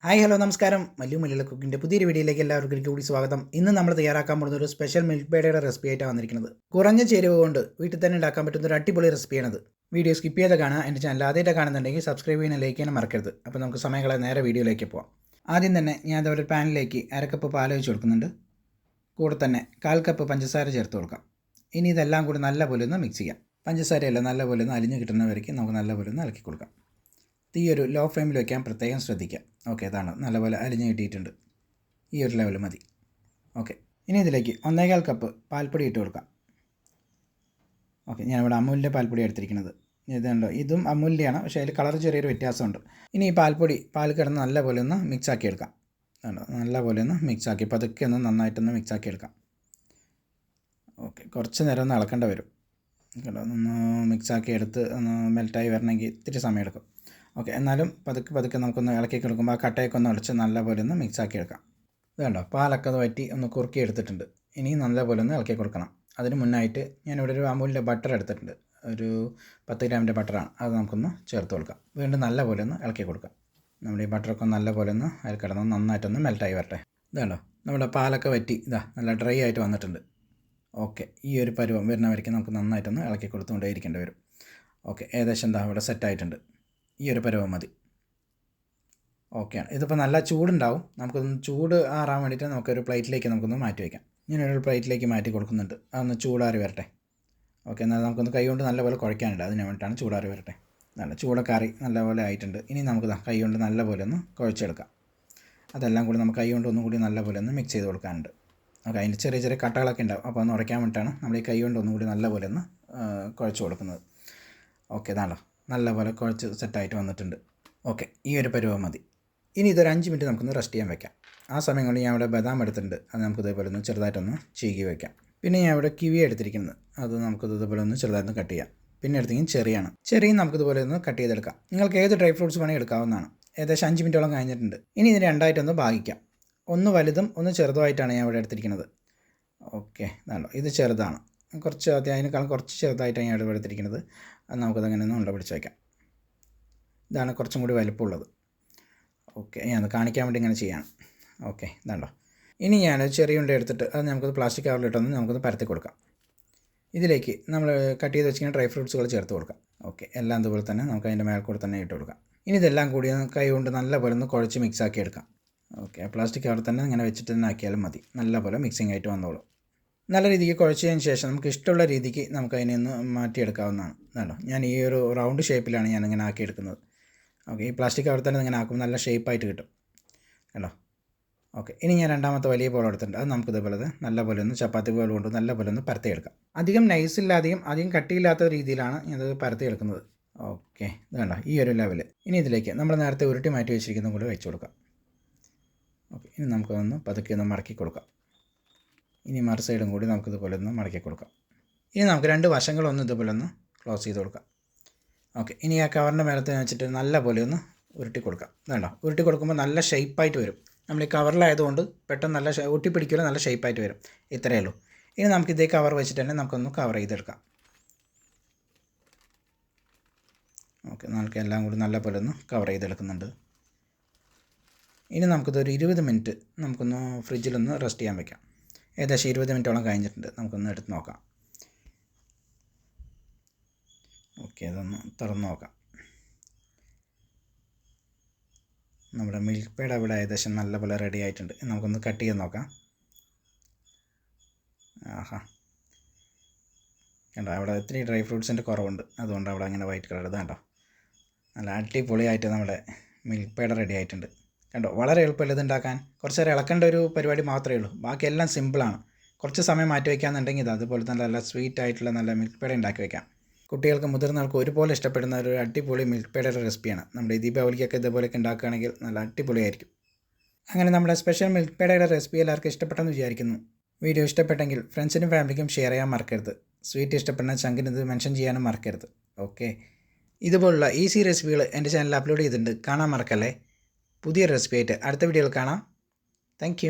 Hi hello നമസ്കാരം. മല്ലു മലയാള കുക്കിൻ്റെ പുതിയൊരു വീഡിയോയിലേക്ക് എല്ലാവർക്കും കൂടി സ്വാഗതം. ഇന്ന് നമ്മൾ തയ്യാറാക്കാൻ പോകുന്ന ഒരു സ്പെഷ്യൽ മിൽക്ക് പേടയുടെ റെസിപ്പി ആയിട്ടാണ് വന്നിരിക്കുന്നത്. കുറഞ്ഞ ചേരുവ കൊണ്ട് വീട്ടിൽ തന്നെ ഉണ്ടാക്കാൻ പറ്റുന്ന ഒരു അടിപൊളി റെസിപ്പിയാണത്. വീഡിയോ സ്കിപ്പ് ചെയ്ത് കാണുക. എൻ്റെ ചാനൽ ആദ്യമായിട്ട് കാണുന്നുണ്ടെങ്കിൽ സബ്സ്ക്രൈബ് ചെയ്യാനും ലൈക്ക് ചെയ്യാനും മറക്കരുത്. അപ്പോൾ നമുക്ക് സമയങ്ങളെ നേരെ വീഡിയോയിലേക്ക് പോകാം. ആദ്യം തന്നെ ഞാൻ അതേപോലെ പാനിലേക്ക് അരക്കപ്പ് പാൽ ഒഴിച്ച് കൊടുക്കുന്നുണ്ട്. കൂടെ തന്നെ 1/4 കപ്പ് പഞ്ചസാര ചേർത്ത് കൊടുക്കാം. ഇനി ഇതെല്ലാം കൂടി നല്ലപോലെ ഒന്ന് മിക്സ് ചെയ്യാം. പഞ്ചസാരയെല്ലാം നല്ലപോലെ ഒന്ന് അലിഞ്ഞ് കിട്ടുന്നവരേക്ക് നമുക്ക് നല്ലപോലെ ഒന്ന് ഇളക്കി കൊടുക്കാം. തീ ഒരു ലോ ഫ്ലെയിമിൽ വയ്ക്കാൻ പ്രത്യേകം ശ്രദ്ധിക്കാം. ഓക്കെ, ഇതാണ് നല്ലപോലെ അലിഞ്ഞ് കിട്ടിയിട്ടുണ്ട്. ഈ ഒരു ലെവൽ മതി. ഓക്കെ, ഇനി ഇതിലേക്ക് 1/4 കപ്പ് പാൽപ്പൊടി ഇട്ട് കൊടുക്കാം. ഓക്കെ, ഞാനിവിടെ അമൂലിൻ്റെ പാൽപ്പൊടി എടുത്തിരിക്കുന്നത്. ഇതുണ്ടോ, ഇതും അമൂലിൻ്റെയാണ്, പക്ഷേ അതിൽ കളർ ചെറിയൊരു വ്യത്യാസമുണ്ട്. ഇനി ഈ പാൽ കിടന്ന് നല്ലപോലെ ഒന്ന് മിക്സാക്കി എടുക്കാം. കണ്ടോ, നല്ലപോലെ ഒന്ന് മിക്സാക്കി പതുക്കെ ഒന്ന് നന്നായിട്ടൊന്ന് മിക്സാക്കി എടുക്കാം. ഓക്കെ, കുറച്ച് നേരം ഒന്ന് ഇളക്കേണ്ട വരും. കണ്ടോ, ഒന്ന് മിക്സാക്കി എടുത്ത് ഒന്ന് മെൽറ്റായി വരണമെങ്കിൽ ഇത്തിരി സമയമെടുക്കും. ഓക്കെ, എന്നാലും പതുക്കെ നമുക്കൊന്ന് ഇളക്കി കൊടുക്കുമ്പോൾ ആ കട്ടയൊക്കെ ഒന്ന് ഉടച്ച് നല്ലപോലെ ഒന്ന് മിക്സാക്കി എടുക്കാം. ഇത് കണ്ടോ, പാലൊക്കെ അത് വറ്റി ഒന്ന് കുറുക്കി എടുത്തിട്ടുണ്ട്. ഇനി നല്ലപോലെ ഒന്ന് ഇളക്കി കൊടുക്കണം. അതിന് മുന്നായിട്ട് ഞാനിവിടെ ഒരു അമൂലിൻ്റെ ബട്ടർ എടുത്തിട്ടുണ്ട്. ഒരു 10 ഗ്രാമിൻ്റെ ബട്ടറാണ്. അത് നമുക്കൊന്ന് ചേർത്ത് കൊടുക്കാം. വീണ്ടും നല്ലപോലെ ഒന്ന് ഇളക്കി കൊടുക്കാം. നമ്മുടെ ഈ ബട്ടറൊക്കെ നല്ലപോലെ ഒന്ന് അതിൽ കിടന്ന് നന്നായിട്ടൊന്ന് മെൽറ്റായി വരട്ടെ. ഇതാണോ, നമ്മുടെ പാലൊക്കെ വറ്റി നല്ല ഡ്രൈ ആയിട്ട് വന്നിട്ടുണ്ട്. ഓക്കെ, ഈ ഒരു പരുവം വരുന്നവരേക്കും നമുക്ക് നന്നായിട്ടൊന്ന് ഇളക്കി കൊടുത്തുകൊണ്ടേ ഇരിക്കേണ്ടി വരും. ഓക്കെ, ഏകദേശം ഇവിടെ സെറ്റായിട്ടുണ്ട്. ഈ ഒരു പരുവം മതി. ഓക്കെയാണ്. ഇതിപ്പോൾ നല്ല ചൂടുണ്ടാവും. നമുക്കൊന്ന് ചൂട് ആറാൻ വേണ്ടിയിട്ട് നമുക്കൊരു പ്ലേറ്റിലേക്ക് നമുക്കൊന്ന് മാറ്റി വയ്ക്കാം. ഞാനൊരു പ്ലേറ്റിലേക്ക് മാറ്റി കൊടുക്കുന്നുണ്ട്. അതൊന്ന് ചൂടാറി വരട്ടെ. ഓക്കെ, എന്നാൽ നമുക്കൊന്ന് കൈ കൊണ്ട് നല്ലപോലെ കുഴയ്ക്കാനുണ്ട്. അതിന് വേണ്ടിയിട്ടാണ് ചൂടാറി വരട്ടെ. നല്ല ചൂടൊക്കെ ആറി നല്ലപോലെ ആയിട്ടുണ്ട്. ഇനി നമുക്ക് കൈ കൊണ്ട് നല്ലപോലെ ഒന്ന് കുഴച്ചെടുക്കാം. അതെല്ലാം കൂടി നമുക്ക് കൈ കൊണ്ട് ഒന്നും കൂടി നല്ലപോലെ ഒന്ന് മിക്സ് ചെയ്ത് കൊടുക്കാനുണ്ട്. ഓക്കെ, അതിൻ്റെ ചെറിയ ചെറിയ കട്ടകളൊക്കെ ഉണ്ടാവും. അപ്പോൾ ഒന്ന് ഉടയ്ക്കാൻ വേണ്ടിയിട്ടാണ് നമ്മൾ ഈ കൈ കൊണ്ട് ഒന്നും കൂടി നല്ലപോലെ ഒന്ന് കുഴച്ച് കൊടുക്കുന്നത്. ഓക്കെ, ഇതാണല്ലോ നല്ലപോലെ കുഴച്ച് സെറ്റായിട്ട് വന്നിട്ടുണ്ട്. ഓക്കെ, ഈ ഒരു പരുവം മതി. ഇനി ഇതൊരു 5 മിനിറ്റ് നമുക്കൊന്ന് റെസ്റ്റ് ചെയ്യാൻ വെക്കാം. ആ സമയം കൊണ്ട് ഞാൻ ഇവിടെ ബദാം എടുത്തിട്ടുണ്ട്. അത് നമുക്ക് ഇതേപോലെ ഒന്ന് ചെറുതായിട്ടൊന്ന് ചീകി വയ്ക്കാം. പിന്നെ ഞാൻ ഇവിടെ കിവി എടുത്തിരിക്കുന്നത്. അത് നമുക്കിത് ഇതേപോലെ ഒന്ന് ചെറുതായിട്ടൊന്ന് കട്ട് ചെയ്യാം. പിന്നെ എടുത്തെങ്കിൽ ചെറിയും നമുക്കിതുപോലെ ഒന്ന് കട്ട് ചെയ്തെടുക്കാം. നിങ്ങൾക്ക് ഏത് ഡ്രൈ ഫ്രൂട്ട്സ് വേണമെങ്കിൽ എടുക്കാവുന്നതാണ്. ഏകദേശം 5 മിനിറ്റോളം കഴിഞ്ഞിട്ടുണ്ട്. ഇനി ഇതിന് രണ്ടായിട്ടൊന്ന് ഭാഗിക്കാം. ഒന്ന് വലുതും ഒന്ന് ചെറുതുമായിട്ടാണ് ഞാൻ ഇവിടെ എടുത്തിരിക്കുന്നത്. ഓക്കെ, ഇതാണോ, ഇത് ചെറുതാണ്. കുറച്ച് അതിനേക്കാളും കുറച്ച് ചെറുതായിട്ടാണ് ഞാൻ ഇവിടെ എടുത്തിരിക്കുന്നത്. അത് നമുക്കതങ്ങനെ ഒന്ന് ഉണ്ട പിടിച്ച് വയ്ക്കാം. ഇതാണ് കുറച്ചും കൂടി വലുപ്പമുള്ളത്. ഓക്കെ, ഞാൻ കാണിക്കാൻ വേണ്ടി ഇങ്ങനെ ചെയ്യാണ്. ഓക്കെ, ഇതാണ്ടോ. ഇനി ഞാൻ ചെറിയ ഉണ്ട എടുത്തിട്ട് അത് നമുക്കത് പ്ലാസ്റ്റിക് കവറിലിട്ടൊന്ന് നമുക്കൊന്ന് പരത്തി കൊടുക്കാം. ഇതിലേക്ക് നമ്മൾ കട്ട് ചെയ്ത് വെച്ചിരിക്കുന്ന ഡ്രൈ ഫ്രൂട്ട്സുകൾ ചേർത്ത് കൊടുക്കാം. ഓക്കെ, എല്ലാം അതുപോലെ തന്നെ നമുക്ക് അതിൻ്റെ മേൽക്കൂടെ തന്നെ ഇട്ട് കൊടുക്കാം. ഇനി ഇതെല്ലാം കൂടി കൈ കൊണ്ട് നല്ലപോലെ ഒന്ന് കുഴച്ച് മിക്സാക്കി എടുക്കാം. ഓക്കെ, പ്ലാസ്റ്റിക് കവറിൽ തന്നെ ഇങ്ങനെ വെച്ചിട്ട് തന്നെ ആക്കിയാലും മതി. നല്ലപോലെ മിക്സിംഗ് ആയിട്ട് വന്നോളും. നല്ല രീതിക്ക് കുഴച്ചതിന് ശേഷം നമുക്ക് ഇഷ്ടമുള്ള രീതിക്ക് നമുക്ക് അതിനെ ഒന്ന് മാറ്റിയെടുക്കാവുന്നതാണ്. എന്നാണോ, ഞാൻ ഈ ഒരു റൗണ്ട് ഷേപ്പിലാണ് ഞാനിങ്ങനെ ആക്കിയെടുക്കുന്നത്. ഓക്കെ, ഈ പ്ലാസ്റ്റിക് കവറിൽ തന്നെ ഇങ്ങനെ ആക്കുമ്പോൾ നല്ല ഷേപ്പായിട്ട് കിട്ടും കേട്ടോ. ഓക്കെ, ഇനി ഞാൻ രണ്ടാമത്തെ വലിയ ബോൾ എടുത്തിട്ടുണ്ട്. അത് നമുക്ക് ഇതേപോലെ നല്ലപോലെ ഒന്ന് ചപ്പാത്തി ബോൾ കൊണ്ട് നല്ലപോലെ ഒന്ന് പരത്തിയെടുക്കാം. അധികം നൈസില്ലാതെയും അധികം കട്ടിയില്ലാത്ത രീതിയിലാണ് ഞാനത് പരത്തിയെടുക്കുന്നത്. ഓക്കെ, ഇത് കണ്ടോ, ഈ ഒരു ലെവൽ. ഇനി ഇതിലേക്ക് നമ്മൾ നേരത്തെ ഉരുട്ടി മാറ്റി വെച്ചിരിക്കുന്നതും കൂടി വെച്ച് കൊടുക്കാം. ഓക്കെ, ഇനി നമുക്കൊന്ന് പതുക്കെ ഒന്ന് മടക്കി കൊടുക്കാം. ഇനി മറു സൈഡും കൂടി നമുക്കിതുപോലെ ഒന്ന് മടക്കി കൊടുക്കാം. ഇനി നമുക്ക് 2 വശങ്ങളൊന്ന് ഇതുപോലെ ഒന്ന് ക്ലോസ് ചെയ്ത് കൊടുക്കാം. ഓക്കെ, ഇനി ആ കവറിൻ്റെ മേലത്ത് വെച്ചിട്ട് നല്ലപോലെ ഒന്ന് ഉരുട്ടി കൊടുക്കാം. വേണ്ട, ഉരുട്ടി കൊടുക്കുമ്പോൾ നല്ല ഷേപ്പായിട്ട് വരും. നമ്മൾ ഈ കവറിലായതുകൊണ്ട് പെട്ടെന്ന് നല്ല ഒട്ടിപ്പിടിക്കില്ല, നല്ല ഷേപ്പായിട്ട് വരും. ഇത്രയേ ഉള്ളൂ. ഇനി നമുക്ക് ഇതേ കവർ വെച്ചിട്ട് തന്നെ നമുക്കൊന്ന് കവർ ചെയ്തെടുക്കാം. ഓക്കെ, നമുക്ക് എല്ലാം കൂടി നല്ലപോലെ ഒന്ന് കവർ ചെയ്തെടുക്കുന്നുണ്ട്. ഇനി നമുക്കിതൊരു 20 മിനിറ്റ് നമുക്കൊന്ന് ഫ്രിഡ്ജിലൊന്ന് റെസ്റ്റ് ചെയ്യാൻ വയ്ക്കാം. ഏകദേശം 20 മിനിറ്റോളം കഴിഞ്ഞിട്ടുണ്ട്. നമുക്കൊന്ന് എടുത്ത് നോക്കാം. ഓക്കെ, അതൊന്ന് തുറന്ന് നോക്കാം. നമ്മുടെ മിൽക്ക് പേട ഇവിടെ ഏകദേശം നല്ലപോലെ റെഡി ആയിട്ടുണ്ട്. നമുക്കൊന്ന് കട്ട് ചെയ്ത് നോക്കാം. ആഹാ, കണ്ടോ, അവിടെ ഇത്തിരി ഡ്രൈ ഫ്രൂട്ട്സിൻ്റെ കുറവുണ്ട്. അതുകൊണ്ട് അവിടെ അങ്ങനെ വൈറ്റ് കളർ ഇതാണ്ടോ, നല്ല അടിപൊളിയായിട്ട് നമ്മുടെ മിൽക്ക് പേട റെഡി ആയിട്ടുണ്ട്. കണ്ടോ, വളരെ എളുപ്പമല്ല ഇത് ഉണ്ടാക്കാൻ. കുറച്ച് നേരം ഇളക്കേണ്ട ഒരു പരിപാടി മാത്രമേ ഉള്ളൂ. ബാക്കിയെല്ലാം സിമ്പിളാണ്. കുറച്ച് സമയം മാറ്റി വയ്ക്കാമെന്നുണ്ടെങ്കിൽ ഇത് അതുപോലെ തന്നെ നല്ല സ്വീറ്റ് ആയിട്ടുള്ള നല്ല മിൽക്ക് പേട ഉണ്ടാക്കി വയ്ക്കാം. കുട്ടികൾക്ക് മുതിർന്നവർക്ക് ഒരുപോലെ ഇഷ്ടപ്പെടുന്ന ഒരു അടിപൊളി മിൽക്ക് പേടയുടെ റെസിപ്പിയാണ്. നമ്മുടെ ഈ ദീപാവലിക്കൊക്കെ ഇതുപോലെയൊക്കെ ഉണ്ടാക്കുകയാണെങ്കിൽ നല്ല അടിപൊളിയായിരിക്കും. അങ്ങനെ നമ്മുടെ സ്പെഷ്യൽ മിൽക്ക് പേടയുടെ റെസിപ്പി എല്ലാവർക്കും ഇഷ്ടപ്പെട്ടെന്ന് വിചാരിക്കുന്നു. വീഡിയോ ഇഷ്ടപ്പെട്ടെങ്കിൽ ഫ്രണ്ട്സിനും ഫാമിലിക്കും ഷെയർ ചെയ്യാൻ മറക്കരുത്. സ്വീറ്റ് ഇഷ്ടപ്പെടുന്ന ചങ്കിന് ഇത് മെൻഷൻ ചെയ്യാനും മറക്കരുത്. ഓക്കെ, ഇതുപോലുള്ള ഈസി റെസിപ്പികൾ എൻ്റെ ചാനലിൽ അപ്ലോഡ് ചെയ്തിട്ടുണ്ട്. കാണാൻ മറക്കല്ലേ. പുതിയ റെസിപ്പി ആയിട്ട് അടുത്ത വീഡിയോയിൽ കാണാം. താങ്ക്